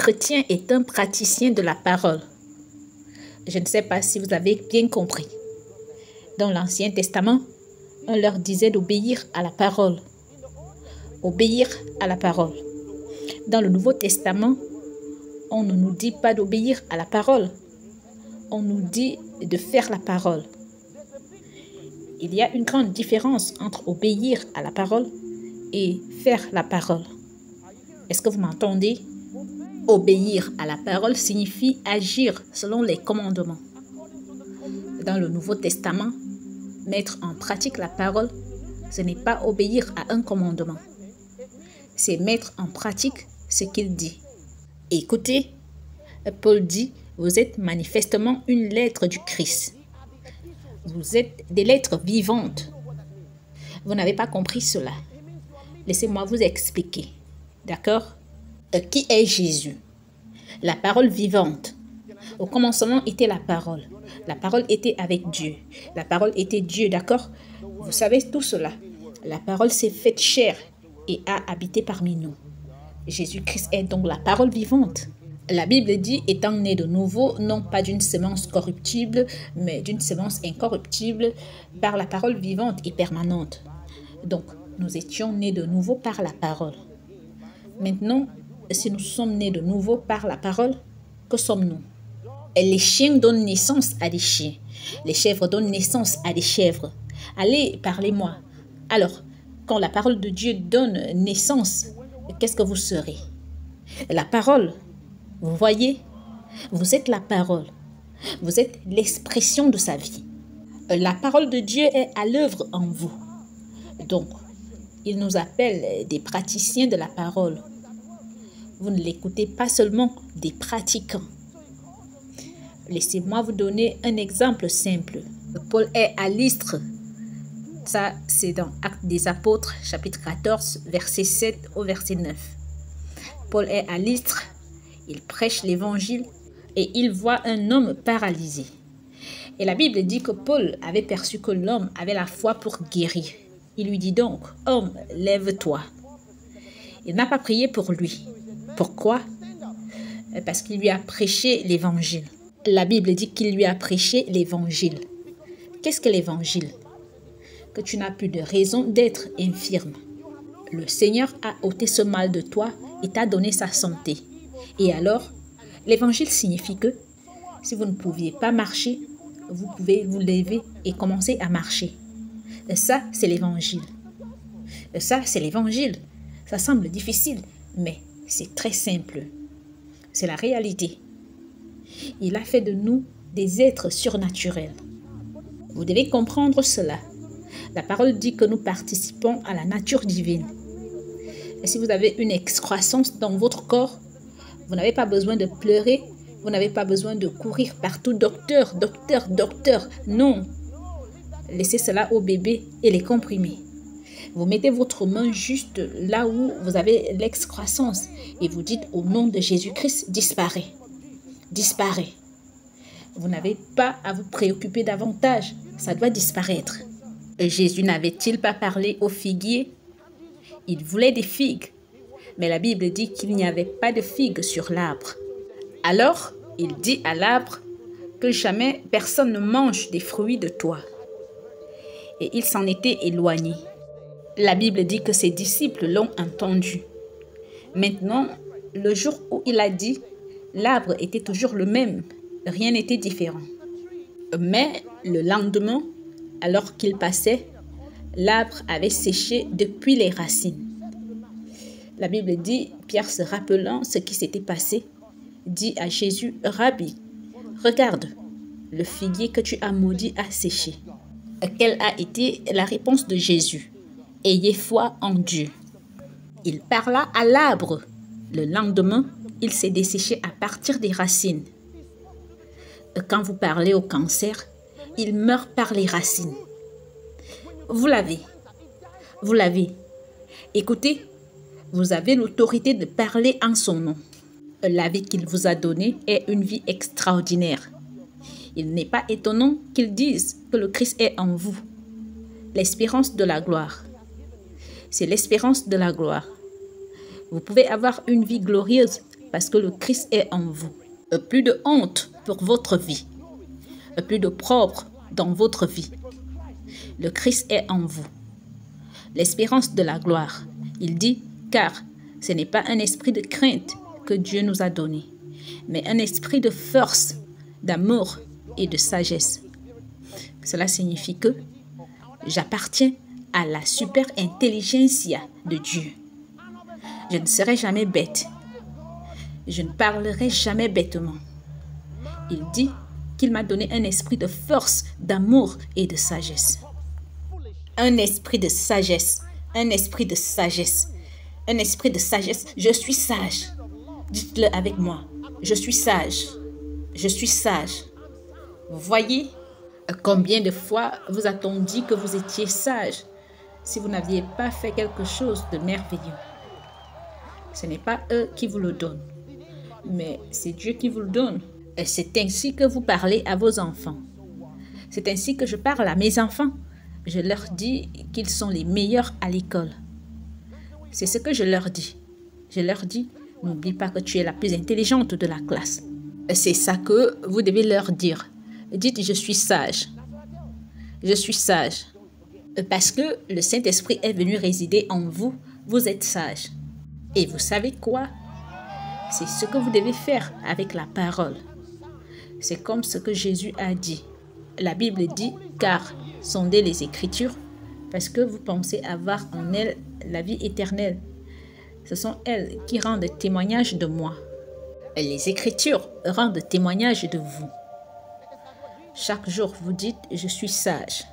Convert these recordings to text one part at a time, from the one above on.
chrétien est un praticien de la parole. Je ne sais pas si vous avez bien compris. Dans l'Ancien Testament, on leur disait d'obéir à la parole. Obéir à la parole. Dans le Nouveau Testament, on ne nous dit pas d'obéir à la parole. On nous dit de faire la parole. Il y a une grande différence entre obéir à la parole et faire la parole. Est-ce que vous m'entendez? Obéir à la parole signifie agir selon les commandements. Dans le Nouveau Testament, mettre en pratique la parole, ce n'est pas obéir à un commandement. C'est mettre en pratique ce qu'il dit. Écoutez, Paul dit, vous êtes manifestement une lettre du Christ. Vous êtes des lettres vivantes. Vous n'avez pas compris cela. Laissez-moi vous expliquer. D'accord? Qui est Jésus? La parole vivante. Au commencement était la parole. La parole était avec Dieu. La parole était Dieu, d'accord? Vous savez tout cela. La parole s'est faite chair et a habité parmi nous. Jésus-Christ est donc la parole vivante. La Bible dit, étant né de nouveau, non pas d'une semence corruptible, mais d'une semence incorruptible, par la parole vivante et permanente. Donc, nous étions nés de nouveau par la parole. Maintenant, si nous sommes nés de nouveau par la parole, que sommes-nous? Les chiens donnent naissance à des chiens. Les chèvres donnent naissance à des chèvres. Allez, parlez-moi. Alors, quand la parole de Dieu donne naissance, qu'est-ce que vous serez? La parole. Vous voyez? Vous êtes la parole. Vous êtes l'expression de sa vie. La parole de Dieu est à l'œuvre en vous. Donc, il nous appelle des praticiens de la parole. Vous ne l'écoutez pas seulement des pratiquants. Laissez-moi vous donner un exemple simple. Paul est à Lystre. Ça, c'est dans Actes des Apôtres, chapitre 14, verset 7 au verset 9. Paul est à Lystre. Il prêche l'évangile et il voit un homme paralysé. Et la Bible dit que Paul avait perçu que l'homme avait la foi pour guérir. Il lui dit donc, « Homme, lève-toi ». Il n'a pas prié pour lui. Pourquoi? Parce qu'il lui a prêché l'évangile. La Bible dit qu'il lui a prêché l'évangile. Qu'est-ce que l'évangile? Que tu n'as plus de raison d'être infirme. Le Seigneur a ôté ce mal de toi et t'a donné sa santé. Et alors, l'évangile signifie que si vous ne pouviez pas marcher, vous pouvez vous lever et commencer à marcher. Ça, c'est l'évangile. Ça, c'est l'évangile. Ça semble difficile, mais c'est très simple. C'est la réalité. Il a fait de nous des êtres surnaturels. Vous devez comprendre cela. La parole dit que nous participons à la nature divine. Et si vous avez une excroissance dans votre corps, vous n'avez pas besoin de pleurer, vous n'avez pas besoin de courir partout, docteur, docteur, docteur. Non. Laissez cela au bébé et les comprimer. Vous mettez votre main juste là où vous avez l'excroissance et vous dites au nom de Jésus-Christ, disparaît. Disparaît. Vous n'avez pas à vous préoccuper davantage. Ça doit disparaître. Jésus n'avait-il pas parlé aux figuiers? Il voulait des figues. Mais la Bible dit qu'il n'y avait pas de figues sur l'arbre. Alors, il dit à l'arbre que jamais personne ne mange des fruits de toi. Et il s'en était éloigné. La Bible dit que ses disciples l'ont entendu. Maintenant, le jour où il a dit, l'arbre était toujours le même, rien n'était différent. Mais le lendemain, alors qu'il passait, l'arbre avait séché depuis les racines. La Bible dit, Pierre se rappelant ce qui s'était passé, dit à Jésus, « Rabbi, regarde, le figuier que tu as maudit a séché. » Quelle a été la réponse de Jésus? « Ayez foi en Dieu. » Il parla à l'arbre. Le lendemain, il s'est desséché à partir des racines. Quand vous parlez au cancer, il meurt par les racines. Vous l'avez. Vous l'avez. Écoutez, vous avez l'autorité de parler en son nom. La vie qu'il vous a donnée est une vie extraordinaire. Il n'est pas étonnant qu'il dise que le Christ est en vous. L'espérance de la gloire. C'est l'espérance de la gloire. Vous pouvez avoir une vie glorieuse parce que le Christ est en vous. Plus de honte pour votre vie. Plus de propre dans votre vie. Le Christ est en vous. L'espérance de la gloire. Il dit, car ce n'est pas un esprit de crainte que Dieu nous a donné, mais un esprit de force, d'amour et de sagesse. Cela signifie que j'appartiens à la super intelligentsia de Dieu. Je ne serai jamais bête. Je ne parlerai jamais bêtement. Il dit qu'il m'a donné un esprit de force, d'amour et de sagesse. Un esprit de sagesse. Un esprit de sagesse. Un esprit de sagesse. Je suis sage. Dites-le avec moi. Je suis sage. Je suis sage. Vous voyez combien de fois vous a-t-on dit que vous étiez sage si vous n'aviez pas fait quelque chose de merveilleux? Ce n'est pas eux qui vous le donnent, mais c'est Dieu qui vous le donne. Et c'est ainsi que vous parlez à vos enfants. C'est ainsi que je parle à mes enfants. Je leur dis qu'ils sont les meilleurs à l'école. C'est ce que je leur dis. Je leur dis, n'oublie pas que tu es la plus intelligente de la classe. C'est ça que vous devez leur dire. Dites, je suis sage. Je suis sage. Parce que le Saint-Esprit est venu résider en vous, vous êtes sage. Et vous savez quoi? C'est ce que vous devez faire avec la parole. C'est comme ce que Jésus a dit. La Bible dit, car sondez les Écritures, parce que vous pensez avoir en elles la vie éternelle. Ce sont elles qui rendent témoignage de moi. Les Écritures rendent témoignage de vous. Chaque jour, vous dites, je suis sage.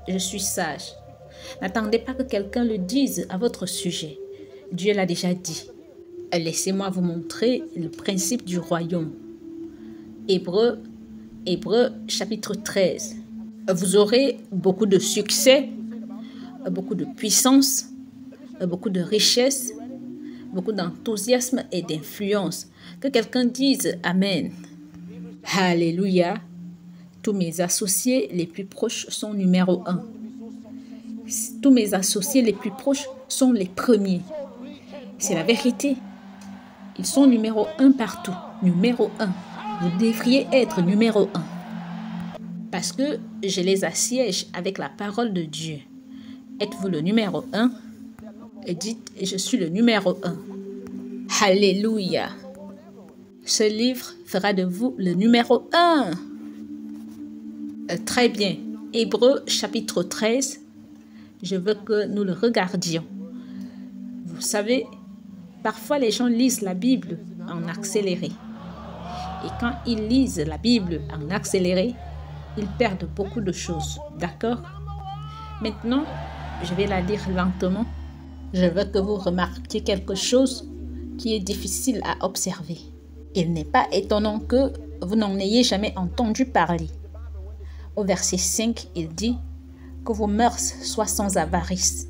Je suis sage. N'attendez pas que quelqu'un le dise à votre sujet. Dieu l'a déjà dit. Laissez-moi vous montrer le principe du royaume. Hébreux chapitre 13. Vous aurez beaucoup de succès, beaucoup de puissance, beaucoup de richesse, beaucoup d'enthousiasme et d'influence. Que quelqu'un dise Amen. Alléluia. Tous mes associés les plus proches sont numéro 1. Tous mes associés les plus proches sont les premiers. C'est la vérité. Ils sont numéro 1 partout. Numéro 1. Vous devriez être numéro 1. Parce que je les assiège avec la parole de Dieu. Êtes-vous le numéro 1? Et dites, je suis le numéro 1. Alléluia. Ce livre fera de vous le numéro 1. Très bien. Hébreux chapitre 13. Je veux que nous le regardions. Vous savez, parfois les gens lisent la Bible en accéléré. Et quand ils lisent la Bible en accéléré, ils perdent beaucoup de choses. D'accord? Maintenant, je vais la lire lentement. Je veux que vous remarquiez quelque chose qui est difficile à observer. Il n'est pas étonnant que vous n'en ayez jamais entendu parler. Au verset 5, il dit que vos mœurs soient sans avarice,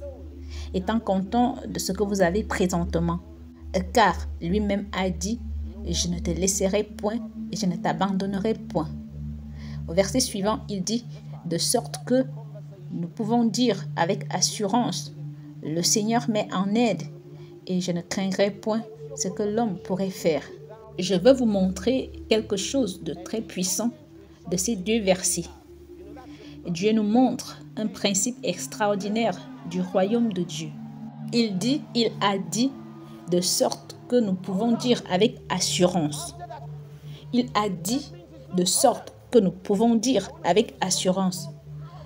étant content de ce que vous avez présentement. Car lui-même a dit, je ne te laisserai point et je ne t'abandonnerai point. Au verset suivant, il dit, de sorte que nous pouvons dire avec assurance, le Seigneur m'est en aide et je ne craindrai point ce que l'homme pourrait faire. Je veux vous montrer quelque chose de très puissant de ces deux versets. Dieu nous montre un principe extraordinaire du royaume de Dieu. Il a dit, de sorte que nous pouvons dire avec assurance. Il a dit, de sorte que nous pouvons dire avec assurance.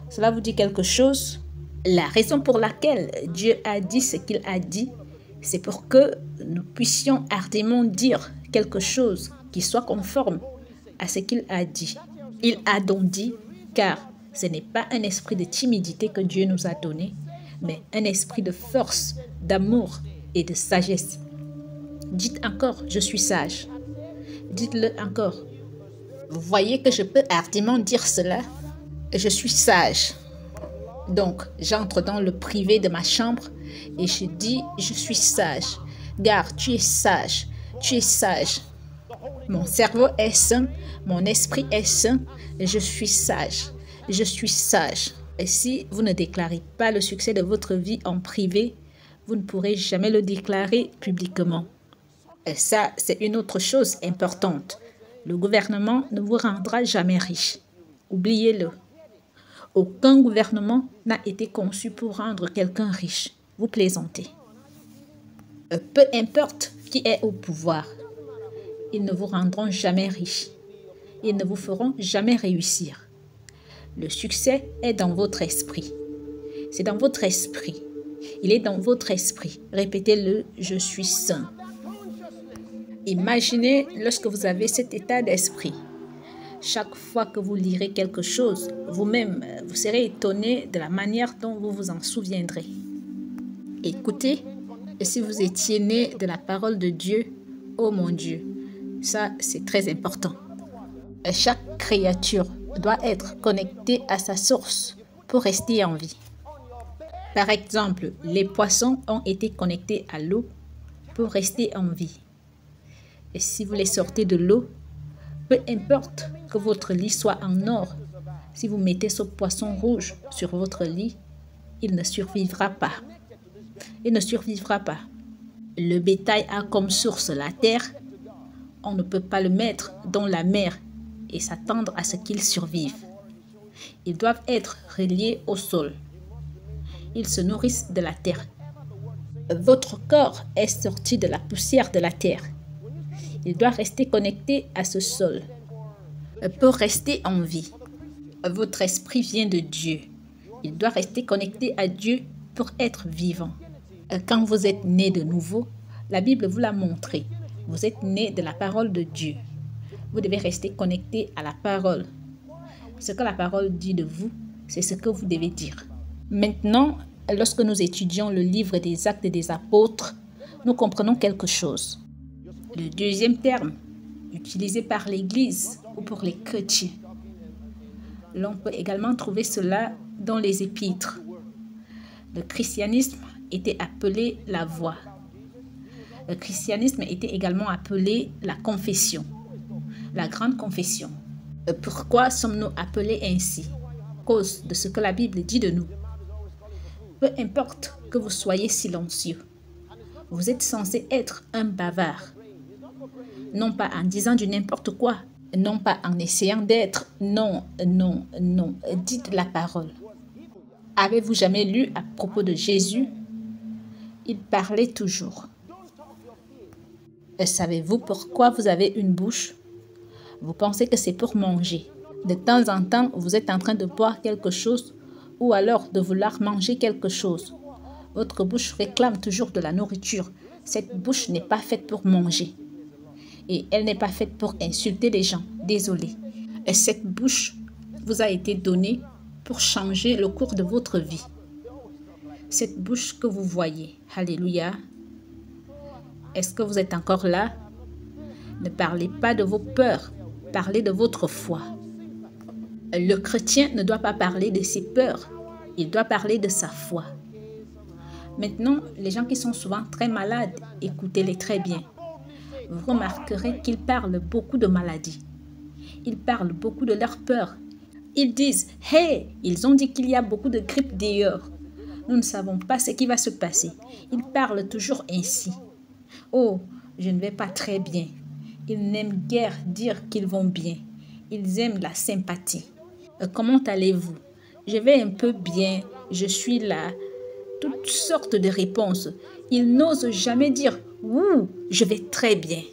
Cela vous dit quelque chose? La raison pour laquelle Dieu a dit ce qu'il a dit, c'est pour que nous puissions ardemment dire quelque chose qui soit conforme à ce qu'il a dit. Il a donc dit, car ce n'est pas un esprit de timidité que Dieu nous a donné, mais un esprit de force, d'amour et de sagesse. Dites encore, je suis sage. Dites-le encore. Vous voyez que je peux hardiment dire cela? Je suis sage. Donc, j'entre dans le privé de ma chambre et je dis, je suis sage. Gare, tu es sage. Tu es sage. Mon cerveau est sain, mon esprit est sain et je suis sage. Je suis sage. Et si vous ne déclarez pas le succès de votre vie en privé, vous ne pourrez jamais le déclarer publiquement. Et ça, c'est une autre chose importante. Le gouvernement ne vous rendra jamais riche. Oubliez-le. Aucun gouvernement n'a été conçu pour rendre quelqu'un riche. Vous plaisantez. Peu importe qui est au pouvoir, ils ne vous rendront jamais riche. Ils ne vous feront jamais réussir. Le succès est dans votre esprit. C'est dans votre esprit. Il est dans votre esprit. Répétez-le, je suis saint. Imaginez lorsque vous avez cet état d'esprit. Chaque fois que vous lirez quelque chose, vous-même, vous serez étonné de la manière dont vous vous en souviendrez. Écoutez, si vous étiez né de la parole de Dieu, oh mon Dieu, ça c'est très important. Chaque créature doit être connectée à sa source pour rester en vie. Par exemple, les poissons ont été connectés à l'eau pour rester en vie. Et si vous les sortez de l'eau, peu importe que votre lit soit en or, si vous mettez ce poisson rouge sur votre lit, il ne survivra pas. Il ne survivra pas. Le bétail a comme source la terre. On ne peut pas le mettre dans la mer et s'attendre à ce qu'il survive. Ils doivent être reliés au sol. Ils se nourrissent de la terre. Votre corps est sorti de la poussière de la terre. Il doit rester connecté à ce sol pour rester en vie. Votre esprit vient de Dieu. Il doit rester connecté à Dieu pour être vivant. Quand vous êtes né de nouveau, la Bible vous l'a montré. Vous êtes né de la parole de Dieu. Vous devez rester connecté à la parole. Ce que la parole dit de vous, c'est ce que vous devez dire. Maintenant, lorsque nous étudions le livre des Actes des Apôtres, nous comprenons quelque chose. Le deuxième terme, utilisé par l'Église ou pour les chrétiens. L'on peut également trouver cela dans les épîtres. Le christianisme était appelé la voie. Le christianisme était également appelé la confession, la grande confession. Pourquoi sommes-nous appelés ainsi? À cause de ce que la Bible dit de nous. Peu importe que vous soyez silencieux, vous êtes censé être un bavard. Non pas en disant du n'importe quoi, non pas en essayant d'être, non, dites la parole. Avez-vous jamais lu à propos de Jésus? Il parlait toujours. Savez-vous pourquoi vous avez une bouche? Vous pensez que c'est pour manger. De temps en temps, vous êtes en train de boire quelque chose ou alors de vouloir manger quelque chose. Votre bouche réclame toujours de la nourriture. Cette bouche n'est pas faite pour manger. Et elle n'est pas faite pour insulter les gens. Désolé. Et cette bouche vous a été donnée pour changer le cours de votre vie. Cette bouche que vous voyez. Alléluia. Est-ce que vous êtes encore là? Ne parlez pas de vos peurs. Parlez de votre foi. Le chrétien ne doit pas parler de ses peurs. Il doit parler de sa foi. Maintenant, les gens qui sont souvent très malades, écoutez-les très bien. Vous remarquerez qu'ils parlent beaucoup de maladies. Ils parlent beaucoup de leurs peurs. Ils disent, « Hey, ils ont dit qu'il y a beaucoup de grippe dehors. Nous ne savons pas ce qui va se passer. » Ils parlent toujours ainsi. « Oh, je ne vais pas très bien. » Ils n'aiment guère dire qu'ils vont bien. Ils aiment la sympathie. Comment allez-vous? Je vais un peu bien. Je suis là. Toutes sortes de réponses. Ils n'osent jamais dire « Ouh, je vais très bien. »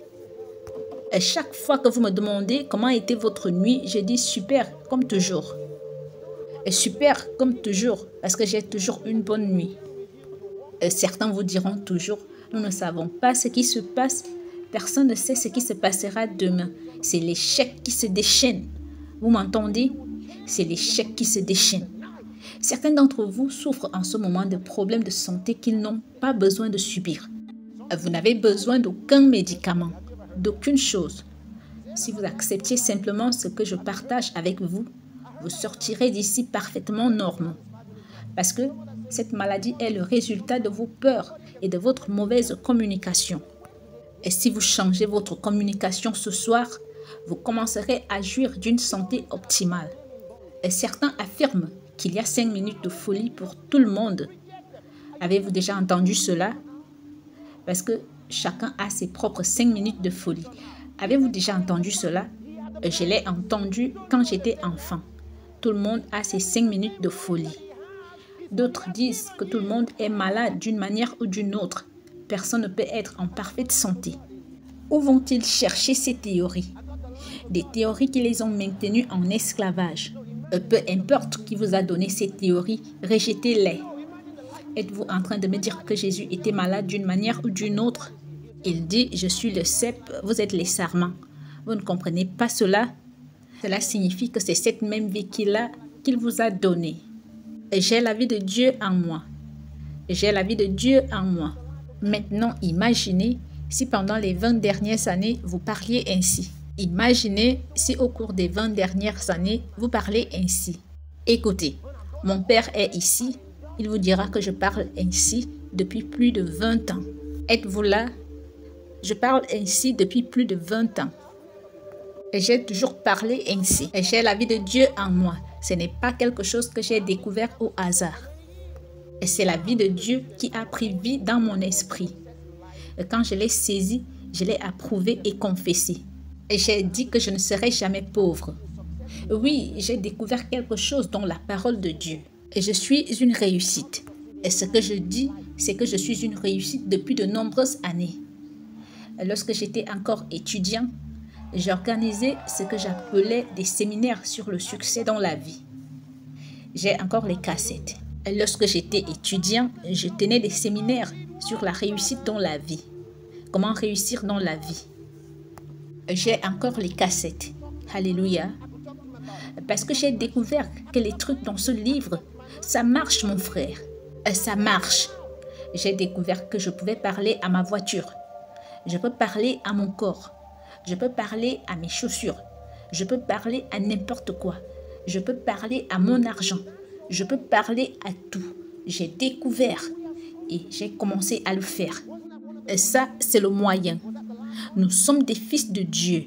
Chaque fois que vous me demandez comment était votre nuit, je dis « Super, comme toujours. » Super, comme toujours, parce que j'ai toujours une bonne nuit. Certains vous diront toujours « Nous ne savons pas ce qui se passe. Personne ne sait ce qui se passera demain. C'est l'échec qui se déchaîne. » Vous m'entendez? C'est l'échec qui se déchaîne. Certains d'entre vous souffrent en ce moment de problèmes de santé qu'ils n'ont pas besoin de subir. Vous n'avez besoin d'aucun médicament, d'aucune chose. Si vous acceptiez simplement ce que je partage avec vous, vous sortirez d'ici parfaitement normaux. Parce que cette maladie est le résultat de vos peurs et de votre mauvaise communication. Et si vous changez votre communication ce soir, vous commencerez à jouir d'une santé optimale. Et certains affirment qu'il y a 5 minutes de folie pour tout le monde. Avez-vous déjà entendu cela? Parce que chacun a ses propres 5 minutes de folie. Avez-vous déjà entendu cela? Je l'ai entendu quand j'étais enfant. Tout le monde a ses 5 minutes de folie. D'autres disent que tout le monde est malade d'une manière ou d'une autre. Personne ne peut être en parfaite santé. Où vont-ils chercher ces théories? Des théories qui les ont maintenus en esclavage. Peu importe qui vous a donné ces théories, rejetez-les. Êtes-vous en train de me dire que Jésus était malade d'une manière ou d'une autre? Il dit, je suis le cep, vous êtes les sarments. Vous ne comprenez pas cela? Cela signifie que c'est cette même vie qu'il vous a donnée. J'ai la vie de Dieu en moi. J'ai la vie de Dieu en moi. Maintenant, imaginez si pendant les 20 dernières années, vous parliez ainsi. Imaginez si au cours des 20 dernières années, vous parlez ainsi. Écoutez, mon père est ici. Il vous dira que je parle ainsi depuis plus de 20 ans. Êtes-vous là? Je parle ainsi depuis plus de 20 ans. Et j'ai toujours parlé ainsi. Et j'ai la vie de Dieu en moi. Ce n'est pas quelque chose que j'ai découvert au hasard. Et c'est la vie de Dieu qui a pris vie dans mon esprit. Et quand je l'ai saisi, je l'ai approuvé et confessé. Et j'ai dit que je ne serai jamais pauvre. Oui, j'ai découvert quelque chose dans la parole de Dieu. Et je suis une réussite. Et ce que je dis, c'est que je suis une réussite depuis de nombreuses années. Et lorsque j'étais encore étudiant, j'organisais ce que j'appelais des séminaires sur le succès dans la vie. J'ai encore les cassettes. Et lorsque j'étais étudiant, je tenais des séminaires sur la réussite dans la vie. Comment réussir dans la vie. J'ai encore les cassettes. Alléluia. Parce que j'ai découvert que les trucs dans ce livre, ça marche mon frère. Ça marche. J'ai découvert que je pouvais parler à ma voiture. Je peux parler à mon corps. Je peux parler à mes chaussures. Je peux parler à n'importe quoi. Je peux parler à mon argent. Je peux parler à tout. J'ai découvert et j'ai commencé à le faire. Et ça, c'est le moyen. Nous sommes des fils de Dieu.